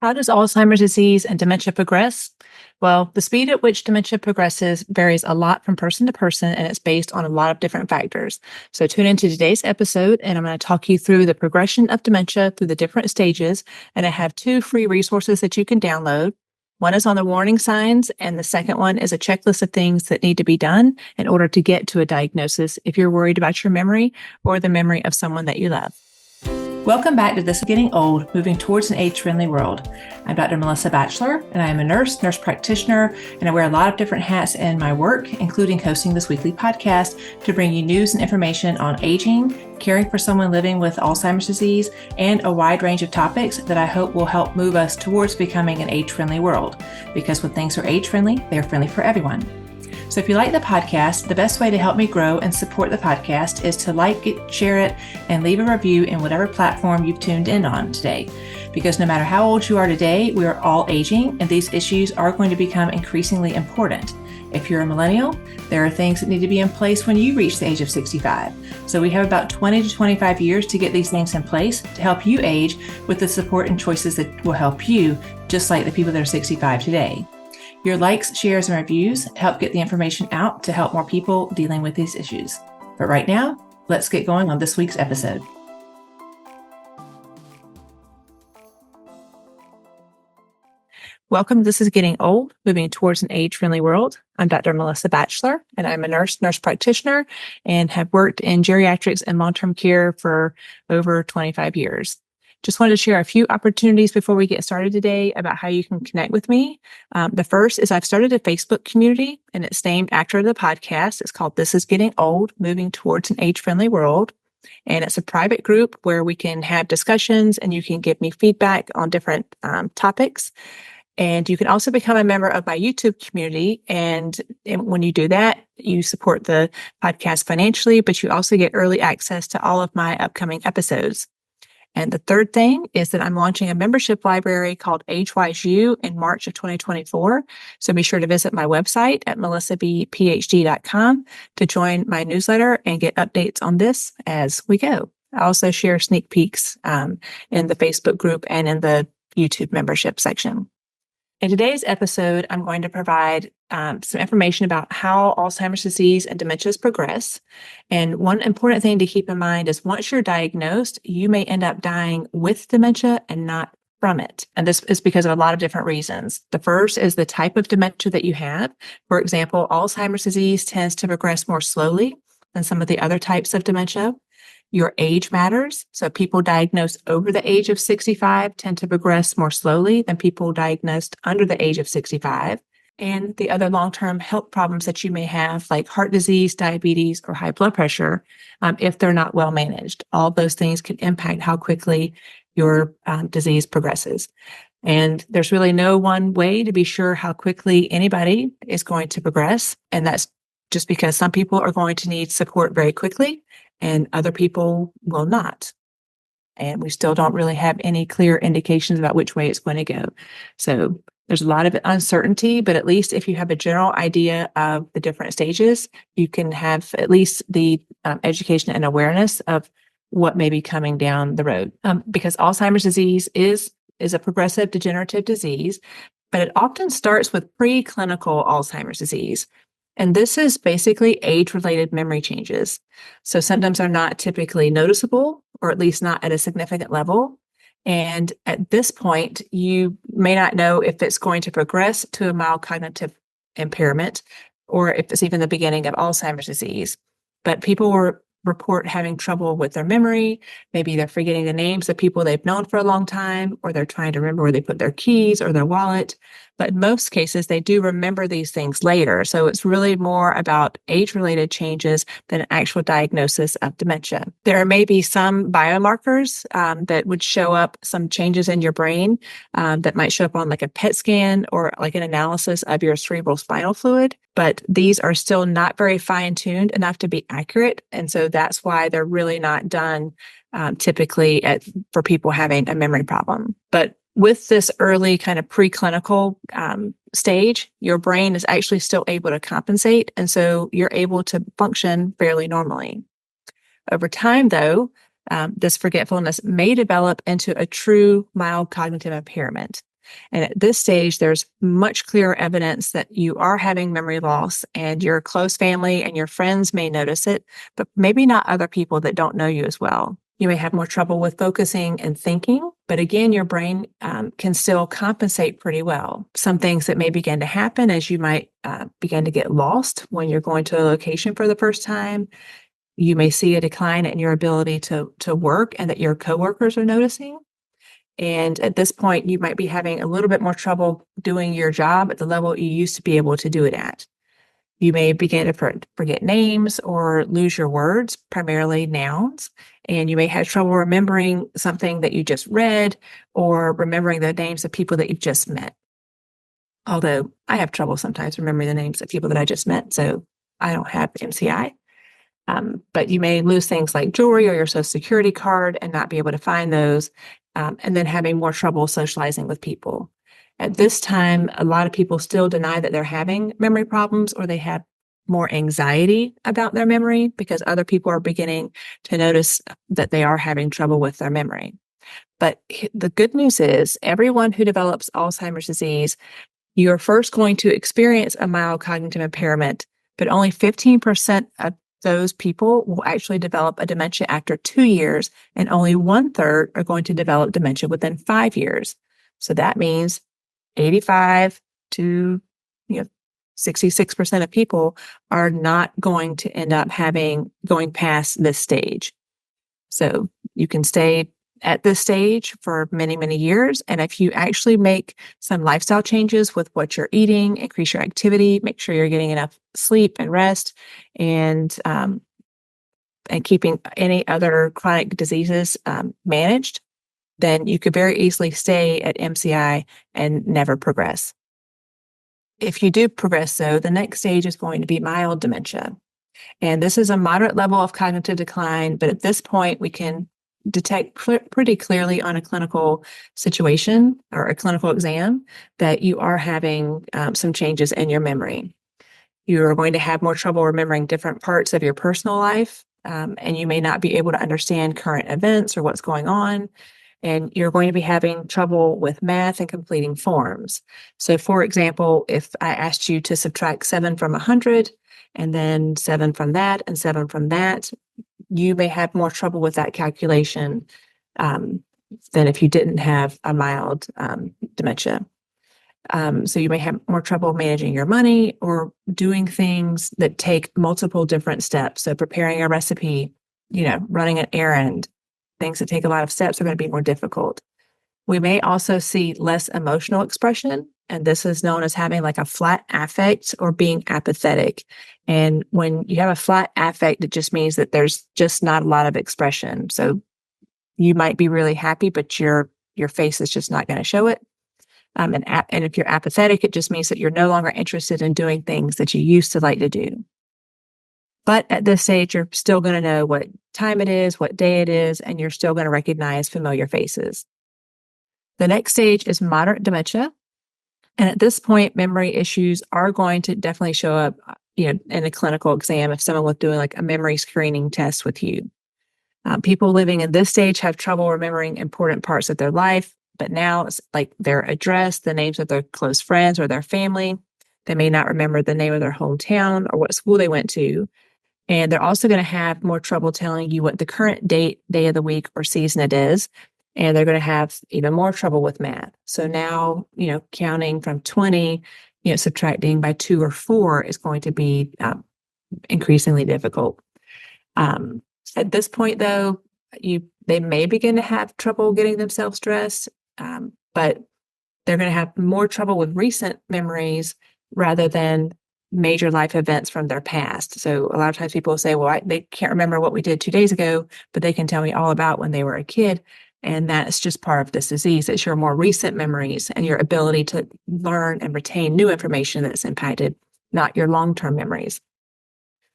How does Alzheimer's disease and dementia progress? Well, the speed at which dementia progresses varies a lot from person to person, and it's based on a lot of different factors. So, tune into today's episode, and I'm going to talk you through the progression of dementia through the different stages. And I have two free resources that you can download. One is on the warning signs, and the second one is a checklist of things that need to be done in order to get to a diagnosis if you're worried about your memory or the memory of someone that you love. Welcome back to This is Getting Old, Moving Towards an Age-Friendly World. I'm Dr. Melissa Batchelor, and I am a nurse practitioner, and I wear a lot of different hats in my work, including hosting this weekly podcast to bring you news and information on aging, caring for someone living with Alzheimer's disease, and a wide range of topics that I hope will help move us towards becoming an age-friendly world. Because when things are age-friendly, they're friendly for everyone. So if you like the podcast, the best way to help me grow and support the podcast is to like it, share it, and leave a review in whatever platform you've tuned in on today. Because no matter how old you are today, we are all aging, and these issues are going to become increasingly important. If you're a millennial, there are things that need to be in place when you reach the age of 65. So we have about 20 to 25 years to get these things in place to help you age with the support and choices that will help you, just like the people that are 65 today. Your likes, shares, and reviews help get the information out to help more people dealing with these issues. But right now, let's get going on this week's episode. Welcome to This is Getting Old, Moving Towards an Age-Friendly World. I'm Dr. Melissa Batchelor, and I'm a nurse practitioner, and have worked in geriatrics and long-term care for over 25 years. Just wanted to share a few opportunities before we get started today about how you can connect with me. The first is I've started a Facebook community, and it's named after the podcast. It's called This is Getting Old, Moving Towards an Age-Friendly World. And it's a private group where we can have discussions and you can give me feedback on different topics. And you can also become a member of my YouTube community. And when you do that, you support the podcast financially, but you also get early access to all of my upcoming episodes. And the third thing is that I'm launching a membership library called AgeWise U in March of 2024. So be sure to visit my website at melissabphd.com to join my newsletter and get updates on this as we go. I also share sneak peeks in the Facebook group and in the YouTube membership section. In today's episode, I'm going to provide some information about how Alzheimer's disease and dementias progress. And one important thing to keep in mind is once you're diagnosed, you may end up dying with dementia and not from it. And this is because of a lot of different reasons. The first is the type of dementia that you have. For example, Alzheimer's disease tends to progress more slowly than some of the other types of dementia. Your age matters. So people diagnosed over the age of 65 tend to progress more slowly than people diagnosed under the age of 65. And the other long-term health problems that you may have, like heart disease, diabetes, or high blood pressure, if they're not well managed, all those things can impact how quickly your disease progresses. And there's really no one way to be sure how quickly anybody is going to progress. And that's just because some people are going to need support very quickly and other people will not. And we still don't really have any clear indications about which way it's going to go. So there's a lot of uncertainty, but at least if you have a general idea of the different stages, you can have at least the education and awareness of what may be coming down the road. Because Alzheimer's disease is a progressive degenerative disease, but it often starts with preclinical Alzheimer's disease. And this is basically age-related memory changes. So symptoms are not typically noticeable, or at least not at a significant level. And at this point, you may not know if it's going to progress to a mild cognitive impairment, or if it's even the beginning of Alzheimer's disease. But people will report having trouble with their memory. Maybe they're forgetting the names of people they've known for a long time, or they're trying to remember where they put their keys or their wallet. But in most cases, they do remember these things later. So it's really more about age-related changes than an actual diagnosis of dementia. There may be some biomarkers that would show up, some changes in your brain that might show up on like a PET scan or like an analysis of your cerebral spinal fluid. But these are still not very fine-tuned enough to be accurate. And so that's why they're really not done typically for people having a memory problem. But with this early kind of preclinical stage, your brain is actually still able to compensate. And so you're able to function fairly normally. Over time, though, this forgetfulness may develop into a true mild cognitive impairment. And at this stage, there's much clearer evidence that you are having memory loss, and your close family and your friends may notice it, but maybe not other people that don't know you as well. You may have more trouble with focusing and thinking, but again, your brain can still compensate pretty well. Some things that may begin to happen as you might begin to get lost when you're going to a location for the first time. You may see a decline in your ability to work and that your coworkers are noticing. And at this point, you might be having a little bit more trouble doing your job at the level you used to be able to do it at. You may begin to forget names or lose your words, primarily nouns, and you may have trouble remembering something that you just read or remembering the names of people that you've just met. Although I have trouble sometimes remembering the names of people that I just met, so I don't have MCI. But you may lose things like jewelry or your Social Security card and not be able to find those, and then having more trouble socializing with people. At this time, a lot of people still deny that they're having memory problems, or they have more anxiety about their memory because other people are beginning to notice that they are having trouble with their memory. But the good news is everyone who develops Alzheimer's disease, you're first going to experience a mild cognitive impairment, but only 15% of those people will actually develop a dementia after 2 years, and only 1/3 are going to develop dementia within 5 years. So that means 85 to 66% of people are not going to end up going past this stage. So you can stay at this stage for many, many years. And if you actually make some lifestyle changes with what you're eating, increase your activity, make sure you're getting enough sleep and rest, and keeping any other chronic diseases managed, then you could very easily stay at MCI and never progress. If you do progress, though, the next stage is going to be mild dementia. And this is a moderate level of cognitive decline, but at this point, we can detect pretty clearly on a clinical situation or a clinical exam that you are having some changes in your memory. You are going to have more trouble remembering different parts of your personal life, and you may not be able to understand current events or what's going on. And you're going to be having trouble with math and completing forms. So, for example, if I asked you to subtract 7 from 100, and then 7 from that, and 7 from that, you may have more trouble with that calculation than if you didn't have a mild dementia. So you may have more trouble managing your money or doing things that take multiple different steps. So preparing a recipe, running an errand, things that take a lot of steps are going to be more difficult. We may also see less emotional expression, and this is known as having like a flat affect or being apathetic. And when you have a flat affect, it just means that there's just not a lot of expression. So you might be really happy, but your face is just not going to show it. And if you're apathetic, it just means that you're no longer interested in doing things that you used to like to do. But at this stage, you're still going to know what time it is, what day it is, and you're still going to recognize familiar faces. The next stage is moderate dementia. And at this point, memory issues are going to definitely show up, in a clinical exam if someone was doing like a memory screening test with you. People living in this stage have trouble remembering important parts of their life, but now it's like their address, the names of their close friends or their family. They may not remember the name of their hometown or what school they went to. And they're also going to have more trouble telling you what the current day of the week or season it is. And they're going to have even more trouble with math. So now, counting from 20, subtracting by 2 or 4 is going to be increasingly difficult. At this point, though, they may begin to have trouble getting themselves dressed, but they're going to have more trouble with recent memories rather than major life events from their past. So a lot of times people say, well, they can't remember what we did 2 days ago, but they can tell me all about when they were a kid. And that's just part of this disease. It's your more recent memories and your ability to learn and retain new information that's impacted, not your long-term memories.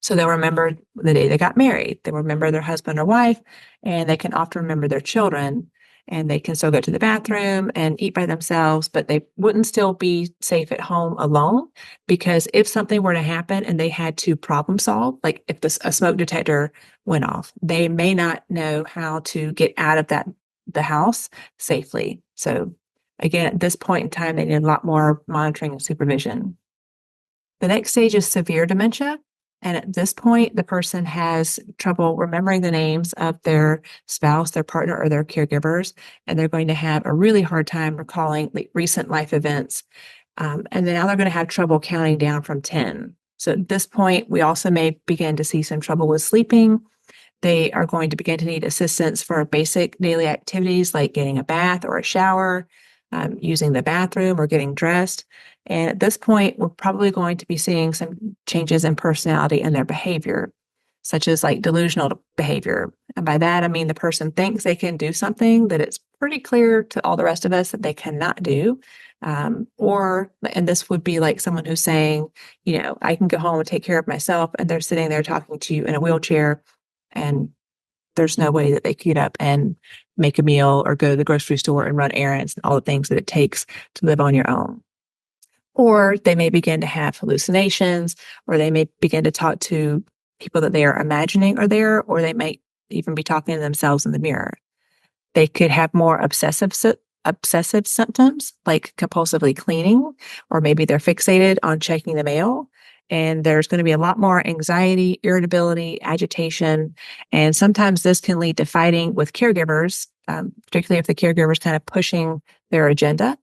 So they'll remember the day they got married. They remember their husband or wife, and they can often remember their children. and they can still go to the bathroom and eat by themselves, but they wouldn't still be safe at home alone, because if something were to happen and they had to problem solve, like if a smoke detector went off, they may not know how to get out of the house safely. So again, at this point in time, they need a lot more monitoring and supervision. The next stage is severe dementia. And at this point, the person has trouble remembering the names of their spouse, their partner, or their caregivers, and they're going to have a really hard time recalling recent life events. And then now they're going to have trouble counting down from 10. So at this point, we also may begin to see some trouble with sleeping. They are going to begin to need assistance for basic daily activities like getting a bath or a shower, using the bathroom or getting dressed. And at this point, we're probably going to be seeing some changes in personality and their behavior, such as like delusional behavior. And by that, I mean the person thinks they can do something that it's pretty clear to all the rest of us that they cannot do. And this would be like someone who's saying, I can go home and take care of myself. And they're sitting there talking to you in a wheelchair, and there's no way that they could get up and make a meal or go to the grocery store and run errands and all the things that it takes to live on your own. Or they may begin to have hallucinations, or they may begin to talk to people that they are imagining are there, or they might even be talking to themselves in the mirror. They could have more obsessive symptoms like compulsively cleaning, or maybe they're fixated on checking the mail. And there's going to be a lot more anxiety, irritability, agitation. And sometimes this can lead to fighting with caregivers, particularly if the caregiver is kind of pushing their agenda.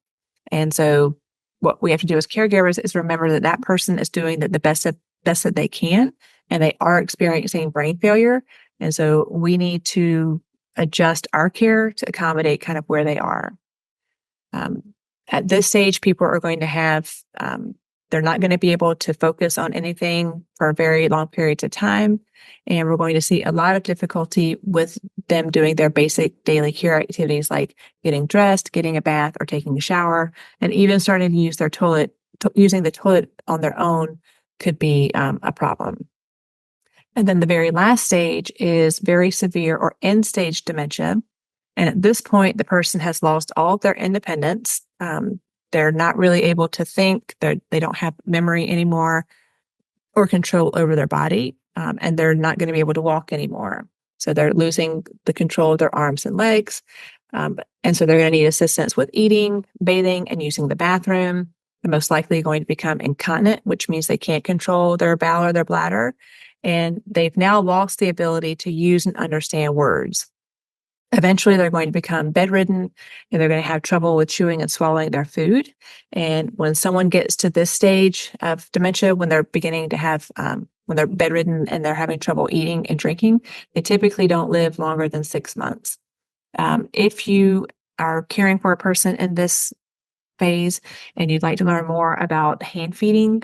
And so what we have to do as caregivers is remember that that person is doing the best that they can, and they are experiencing brain failure. And so we need to adjust our care to accommodate kind of where they are. At this stage, people are going to have, they're not going to be able to focus on anything for very long periods of time. And we're going to see a lot of difficulty with them doing their basic daily care activities like getting dressed, getting a bath, or taking a shower, and even starting to use their toilet. Using the toilet on their own could be a problem. And then the very last stage is very severe or end stage dementia. And at this point, the person has lost all of their independence. They're not really able to think. They don't have memory anymore or control over their body. And they're not going to be able to walk anymore. So they're losing the control of their arms and legs. And so they're going to need assistance with eating, bathing, and using the bathroom. They're most likely going to become incontinent, which means they can't control their bowel or their bladder. And they've now lost the ability to use and understand words. Eventually, they're going to become bedridden, and they're going to have trouble with chewing and swallowing their food. And when someone gets to this stage of dementia, when they're beginning to have, when they're bedridden and they're having trouble eating and drinking, they typically don't live longer than 6 months. If you are caring for a person in this phase and you'd like to learn more about hand feeding,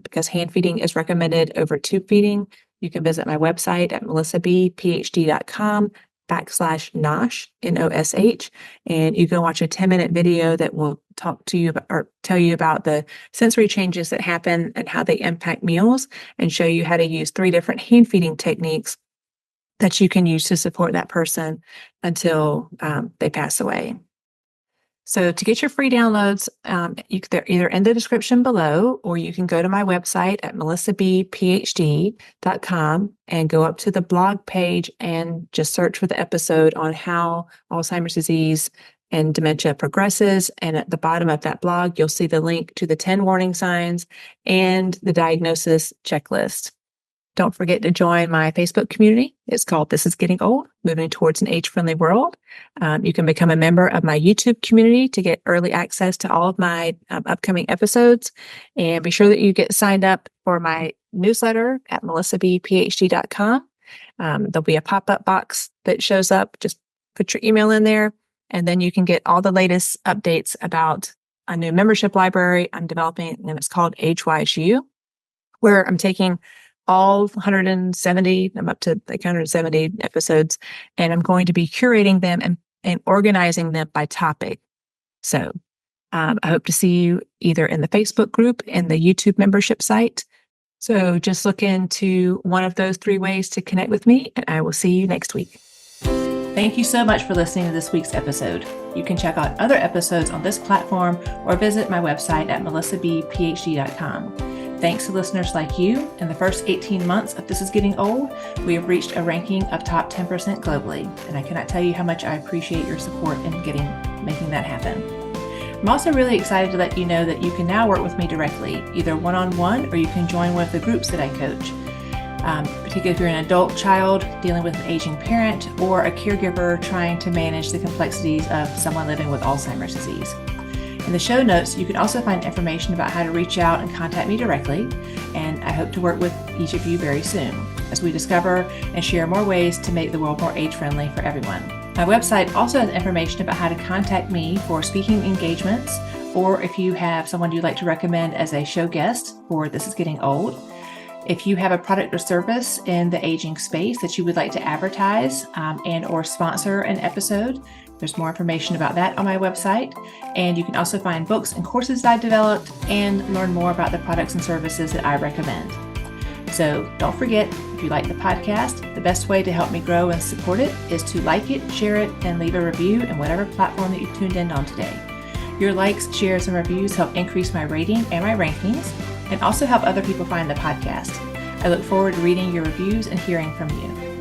because hand feeding is recommended over tube feeding, you can visit my website at melissabphd.com/NOSH, NOSH, and you can watch a 10-minute video that will talk to you about, or tell you about the sensory changes that happen and how they impact meals, and show you how to use 3 different hand feeding techniques that you can use to support that person until they pass away. So to get your free downloads, they're either in the description below, or you can go to my website at melissabphd.com and go up to the blog page and just search for the episode on how Alzheimer's disease and dementia progresses. And at the bottom of that blog, you'll see the link to the 10 warning signs and the diagnosis checklist. Don't forget to join my Facebook community. It's called This Is Getting Old, Moving Towards an Age-Friendly World. You can become a member of my YouTube community to get early access to all of my upcoming episodes. And be sure that you get signed up for my newsletter at melissabphd.com. There'll be a pop-up box that shows up. Just put your email in there, and then you can get all the latest updates about a new membership library I'm developing, and it's called Age-Wise You, where I'm taking all 170, I'm up to like 170 episodes, and I'm going to be curating them and organizing them by topic. So I hope to see you either in the Facebook group and the YouTube membership site. So just look into one of those 3 ways to connect with me, and I will see you next week. Thank you so much for listening to this week's episode. You can check out other episodes on this platform or visit my website at melissabphd.com. Thanks to listeners like you, in the first 18 months of This Is Getting Old, we have reached a ranking of top 10% globally, and I cannot tell you how much I appreciate your support in making that happen. I'm also really excited to let you know that you can now work with me directly, either one-on-one or you can join one of the groups that I coach. Particularly if you're an adult child dealing with an aging parent or a caregiver trying to manage the complexities of someone living with Alzheimer's disease. In the show notes, you can also find information about how to reach out and contact me directly, and I hope to work with each of you very soon as we discover and share more ways to make the world more age-friendly for everyone. My website also has information about how to contact me for speaking engagements, or if you have someone you'd like to recommend as a show guest for This Is Getting Old. If you have a product or service in the aging space that you would like to advertise and or sponsor an episode, there's more information about that on my website. And you can also find books and courses that I developed and learn more about the products and services that I recommend. So don't forget, if you like the podcast, the best way to help me grow and support it is to like it, share it, and leave a review in whatever platform that you've tuned in on today. Your likes, shares, and reviews help increase my rating and my rankings, and also help other people find the podcast. I look forward to reading your reviews and hearing from you.